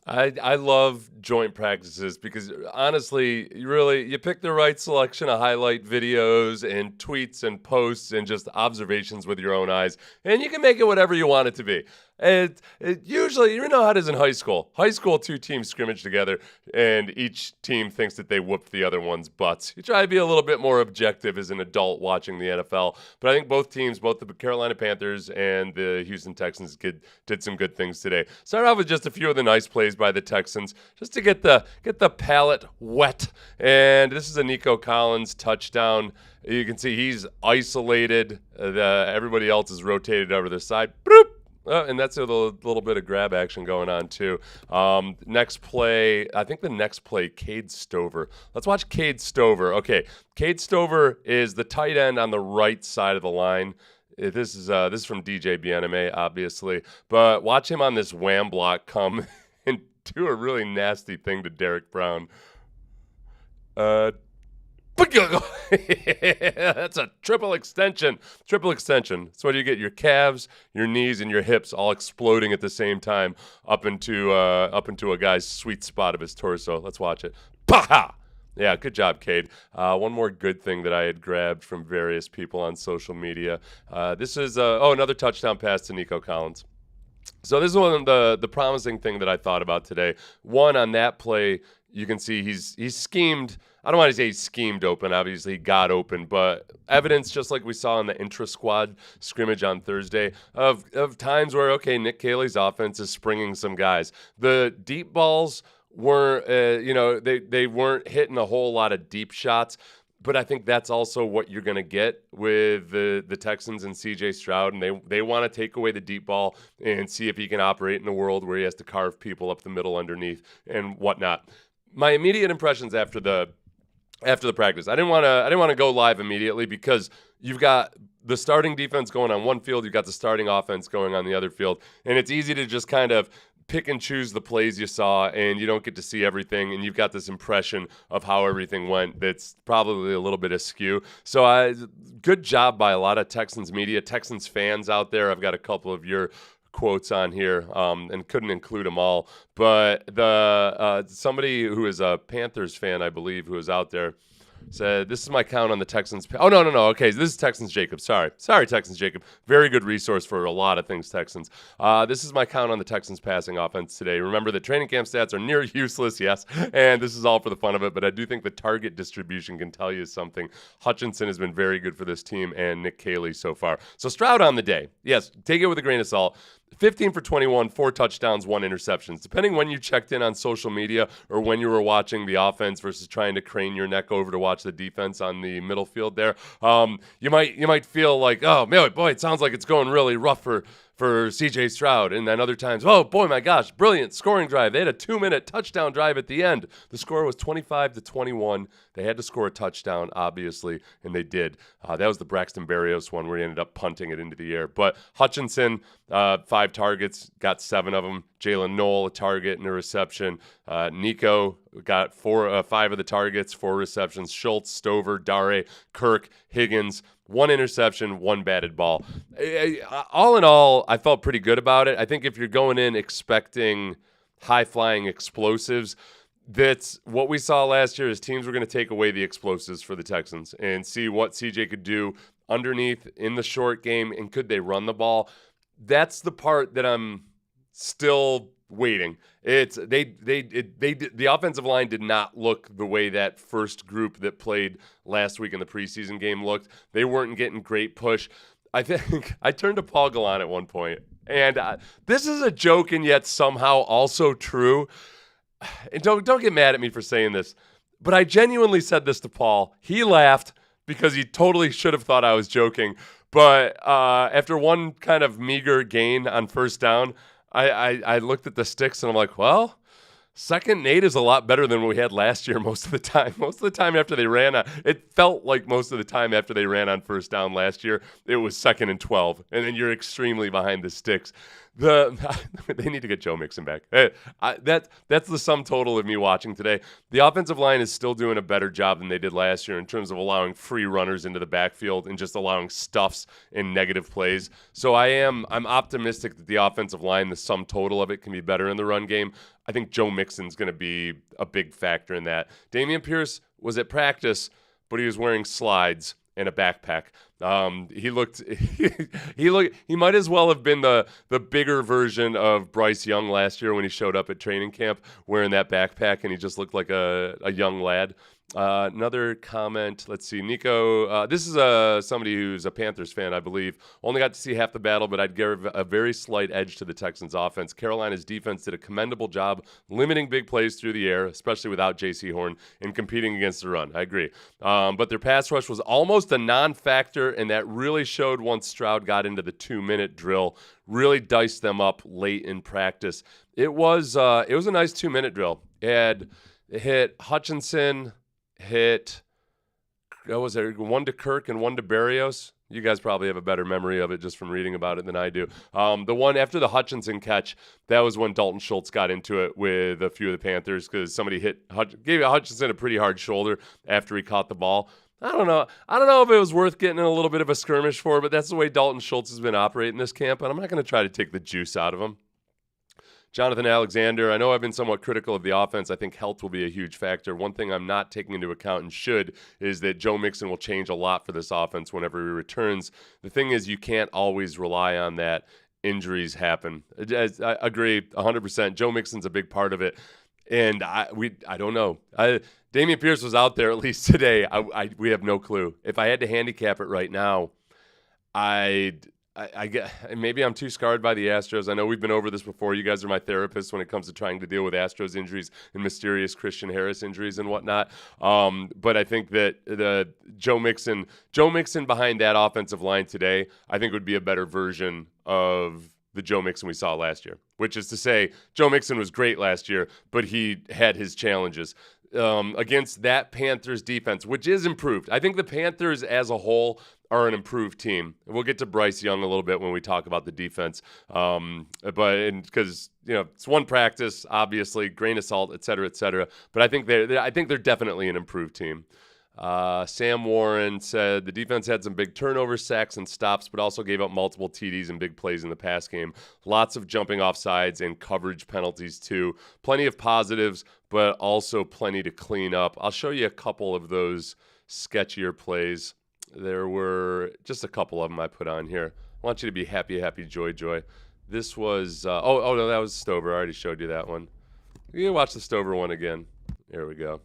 I love joint practices because honestly, you pick the right selection of highlight videos and tweets and posts and just observations with your own eyes, and you can make it whatever you want it to be. It usually, you know how it is in high school. High school, two teams scrimmage together, and each team thinks that they whooped the other one's butts. You try to be a little bit more objective as an adult watching the NFL, but I think both teams, both the Carolina Panthers and the Houston Texans, did some good things today. Start off with just a few of the nice plays by the Texans, just to get the palate wet. And this is a Nico Collins touchdown. You can see he's isolated. Everybody else is rotated over the side. Boop. And that's a little bit of grab action going on, too. Next play, I think the next play, Cade Stover. Let's watch Cade Stover. Okay, Cade Stover is the tight end on the right side of the line. This is from DJ Bieneme, obviously. But watch him on this wham block come and do a really nasty thing to Derek Brown. That's a triple extension. Triple extension. That's what you get: your calves, your knees, and your hips all exploding at the same time up into a guy's sweet spot of his torso. Let's watch it. Bah! Yeah, good job, Cade. One more good thing that I had grabbed from various people on social media. This is another touchdown pass to Nico Collins. So this is one of the promising thing that I thought about today. One, on that play, you can see he's schemed. I don't want to say he schemed open. Obviously, he got open, but evidence, just like we saw in the intra-squad scrimmage on Thursday, of times where, okay, Nick Caley's offense is springing some guys. The deep balls weren't, they weren't hitting a whole lot of deep shots. But I think that's also what you're going to get with the Texans and CJ Stroud, and they want to take away the deep ball and see if he can operate in a world where he has to carve people up the middle underneath and whatnot. My immediate impressions after the practice, I didn't want to go live immediately because you've got the starting defense going on one field, you've got the starting offense going on the other field, and it's easy to just kind of pick and choose the plays you saw, and you don't get to see everything, and you've got this impression of how everything went that's probably a little bit askew. So good job by a lot of Texans media, Texans fans out there. I've got a couple of your quotes on here and couldn't include them all, but somebody who is a Panthers fan, I believe, who was out there said, this is my count on the Texans. Oh, no. Okay, this is Texans Jacob. Sorry, Texans Jacob. Very good resource for a lot of things Texans. This is my count on the Texans passing offense today. Remember, the training camp stats are near useless, yes, and this is all for the fun of it, but I do think the target distribution can tell you something. Hutchinson has been very good for this team, and Nick Caley so far. So Stroud on the day. Yes, take it with a grain of salt. 15 for 21, 4 touchdowns, 1 interceptions. Depending when you checked in on social media or when you were watching the offense versus trying to crane your neck over to watch the defense on the middle field there, you might feel like, oh, man, boy, it sounds like it's going really rough for CJ Stroud. And then other times, oh, boy, my gosh, brilliant scoring drive. They had a 2-minute touchdown drive at the end. The score was 25-21. They had to score a touchdown, obviously, and they did. That was the Braxton Berrios one where he ended up punting it into the air. But Hutchinson, 5 targets, got 7 of them. Jalen Noel, a target and a reception. Nico got 5 of the targets, 4 receptions. Schultz, Stover, Dare, Kirk, Higgins, 1 interception, 1 batted ball. All in all, I felt pretty good about it. I think if you're going in expecting high-flying explosives, that's what we saw last year is teams were going to take away the explosives for the Texans and see what CJ could do underneath in the short game, and could they run the ball. That's the part that I'm still waiting. The offensive line did not look the way that first group that played last week in the preseason game looked. They weren't getting great push. I think I turned to Paul Gallant at one point, and this is a joke and yet somehow also true. And don't get mad at me for saying this, but I genuinely said this to Paul. He laughed because he totally should have thought I was joking. But after one kind of meager gain on first down, I looked at the sticks and I'm like, well, 2nd and 8 is a lot better than what we had last year most of the time. Most of the time after they ran, it felt like most of the time after they ran on first down last year, it was 2nd and 12. And then you're extremely behind the sticks. They need to get Joe Mixon back. That's the sum total of me watching today. The offensive line is still doing a better job than they did last year in terms of allowing free runners into the backfield and just allowing stuffs in negative plays. So I'm optimistic that the offensive line, the sum total of it, can be better in the run game. I think Joe Mixon's going to be a big factor in that. Dameon Pierce was at practice, but he was wearing slides and a backpack. He might as well have been the bigger version of Bryce Young last year when he showed up at training camp wearing that backpack, and he just looked like a young lad. Another comment. Let's see. Nico, this is somebody who's a Panthers fan, I believe. Only got to see half the battle, but I'd give a very slight edge to the Texans offense. Carolina's defense did a commendable job limiting big plays through the air, especially without J.C. Horn, and competing against the run. I agree. But their pass rush was almost a non-factor, and that really showed once Stroud got into the 2-minute drill. Really diced them up late in practice. It was a nice 2-minute drill. It hit Hutchinson, hit, what was there, one to Kirk and one to Berrios. You guys probably have a better memory of it just from reading about it than I do. The one after the Hutchinson catch, that was when Dalton Schultz got into it with a few of the Panthers because somebody gave Hutchinson a pretty hard shoulder after he caught the ball. I don't know if it was worth getting in a little bit of a skirmish for, but that's the way Dalton Schultz has been operating this camp, and I'm not going to try to take the juice out of him. Jonathan Alexander, I know I've been somewhat critical of the offense. I think health will be a huge factor. One thing I'm not taking into account and should is that Joe Mixon will change a lot for this offense whenever he returns. The thing is, you can't always rely on that. Injuries happen. I agree 100%. Joe Mixon's a big part of it. And I don't know. Dameon Pierce was out there at least today. We have no clue. If I had to handicap it right now, I get, maybe I'm too scarred by the Astros. I know we've been over this before. You guys are my therapists when it comes to trying to deal with Astros injuries and mysterious Christian Harris injuries and whatnot. But I think that the Joe Mixon behind that offensive line today, I think would be a better version of the Joe Mixon we saw last year, which is to say Joe Mixon was great last year, but he had his challenges. Against that Panthers defense, which is improved. I think the Panthers as a whole are an improved team. We'll get to Bryce Young a little bit when we talk about the defense. But because it's one practice, obviously, grain of salt, et cetera, et cetera. But I think they're definitely an improved team. Sam Warren said the defense had some big turnovers, sacks, and stops, but also gave up multiple TDs and big plays in the pass game. Lots of jumping off sides and coverage penalties, too. Plenty of positives, but also plenty to clean up. I'll show you a couple of those sketchier plays. There were just a couple of them I put on here. I want you to be happy, joy. This was, no, that was Stover. I already showed you that one. You can watch the Stover one again. There we go.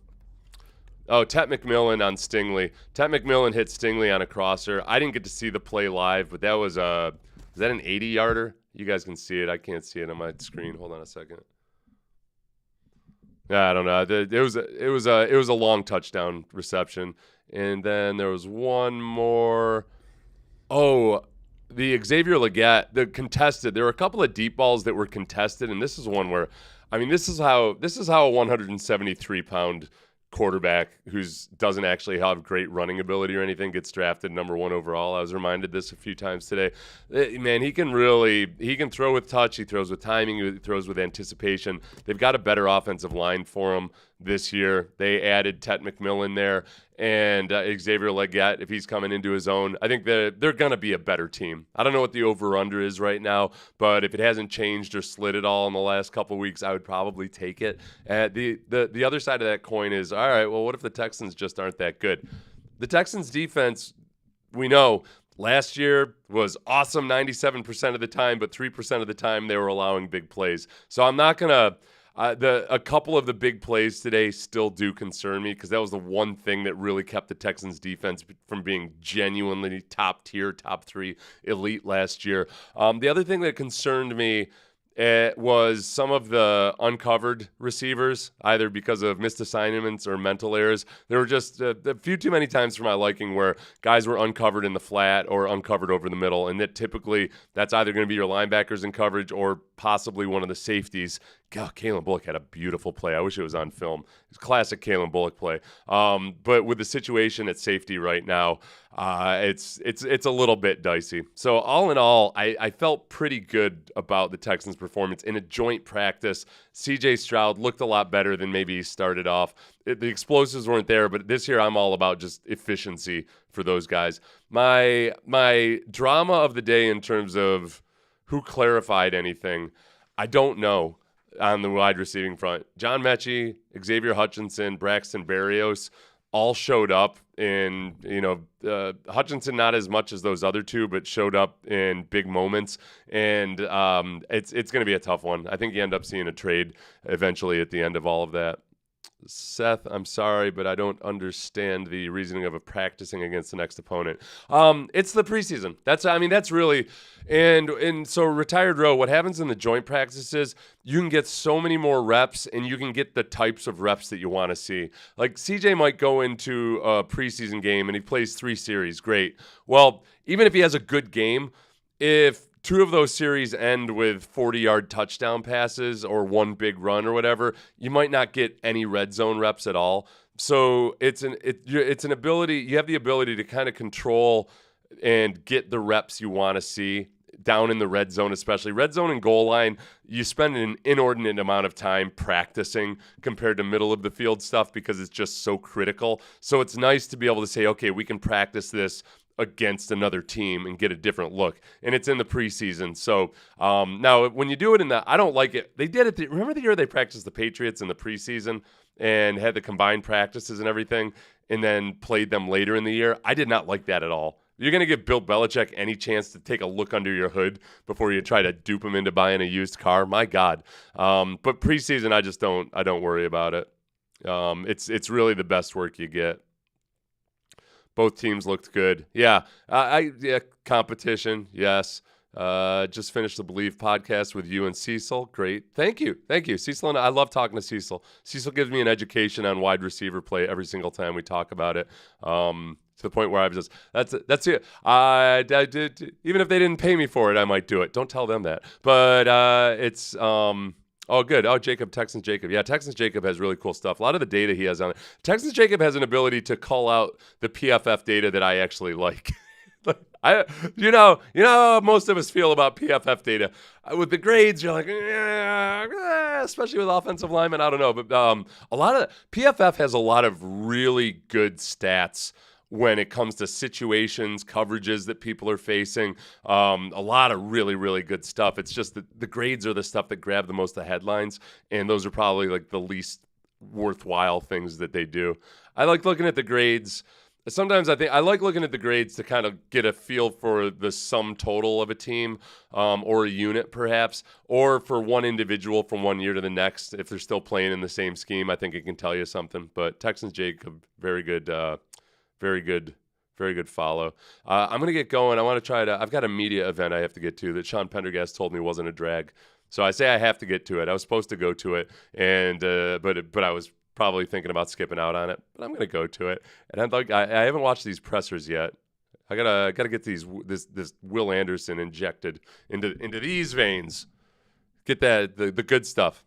Oh, Tet McMillan on Stingley. Tet McMillan hit Stingley on a crosser. I didn't get to see the play live, but that was is that an 80-yarder? You guys can see it. I can't see it on my screen. Hold on a second. I don't know. It was a long touchdown reception, and then there was one more. Oh, the Xavier Legette, the contested. There were a couple of deep balls that were contested, and this is one where, this is how a 173-pound quarterback who doesn't actually have great running ability or anything gets drafted number 1 overall. I was reminded this a few times today. Man, he can throw with touch. He throws with timing. He throws with anticipation. They've got a better offensive line for him this year. They added Tet McMillan there and Xavier Legette, if he's coming into his own. I think they're going to be a better team. I don't know what the over-under is right now, but if it hasn't changed or slid at all in the last couple of weeks, I would probably take it. The other side of that coin is, all right, well, what if the Texans just aren't that good? The Texans defense, we know, last year was awesome 97% of the time, but 3% of the time they were allowing big plays. So I'm not going to a couple of the big plays today still do concern me because that was the one thing that really kept the Texans defense from being genuinely top tier, top 3 elite last year. The other thing that concerned me was some of the uncovered receivers, either because of missed assignments or mental errors. There were just a few too many times for my liking where guys were uncovered in the flat or uncovered over the middle, and that typically that's either going to be your linebackers in coverage or possibly one of the safeties God, Kalen Bullock had a beautiful play. I wish it was on film. It's classic Kalen Bullock play. But with the situation at safety right now, it's a little bit dicey. So all in all, I felt pretty good about the Texans' performance in a joint practice. CJ Stroud looked a lot better than maybe he started off. The explosives weren't there, but this year I'm all about just efficiency for those guys. My drama of the day in terms of who clarified anything, I don't know. On the wide receiving front, John Mechie, Xavier Hutchinson, Braxton Berrios all showed up in, Hutchinson not as much as those other two, but showed up in big moments. And it's going to be a tough one. I think you end up seeing a trade eventually at the end of all of that. Seth, I'm sorry, but I don't understand the reasoning of practicing against the next opponent. It's the preseason. That's really, and so retired row, what happens in the joint practices, you can get so many more reps and you can get the types of reps that you want to see. Like CJ might go into a preseason game and he plays 3 series. Great. Well, even if he has a good game, if 2 of those series end with 40-yard touchdown passes or 1 big run or whatever, you might not get any red zone reps at all. So it's an ability. You have the ability to kind of control and get the reps you want to see down in the red zone, especially red zone and goal line. You spend an inordinate amount of time practicing compared to middle of the field stuff because it's just so critical. So it's nice to be able to say, okay, we can practice this against another team and get a different look. And it's in the preseason. So now when you do it I don't like it. They did it. Remember the year they practiced the Patriots in the preseason and had the combined practices and everything and then played them later in the year? I did not like that at all. You're going to give Bill Belichick any chance to take a look under your hood before you try to dupe him into buying a used car? My God. But preseason, I don't worry about it. It's really the best work you get. Both teams looked good. Yeah, competition, yes. Just finished the Believe podcast with you and Cecil. Great. Thank you. Cecil and I love talking to Cecil. Cecil gives me an education on wide receiver play every single time we talk about it. To the point where I was just, that's it. I did, even if they didn't pay me for it, I might do it. Don't tell them that. But it's oh, good. Oh, Texans Jacob. Yeah, Texans Jacob has really cool stuff. A lot of the data he has on it. Texans Jacob has an ability to call out the PFF data that I actually like. You know how most of us feel about PFF data. With the grades, you're like, especially with offensive linemen, I don't know. But a lot of PFF has a lot of really good stats when it comes to situations, coverages that people are facing, a lot of really, really good stuff. It's just that the grades are the stuff that grab the most of the headlines, and those are probably like the least worthwhile things that they do. I like looking at the grades. Sometimes I think I like looking at the grades to kind of get a feel for the sum total of a team or a unit perhaps, or for one individual from one year to the next. If they're still playing in the same scheme, I think it can tell you something. But Texans Jacob, very good follow. I'm going to get going. I want to I've got a media event I have to get to that Sean Pendergast told me wasn't a drag. So I say I have to get to it. I was supposed to go to it, and but I was probably thinking about skipping out on it. But I'm going to go to it. And I haven't watched these pressers yet. I gotta get this Will Anderson injected into these veins. Get the good stuff.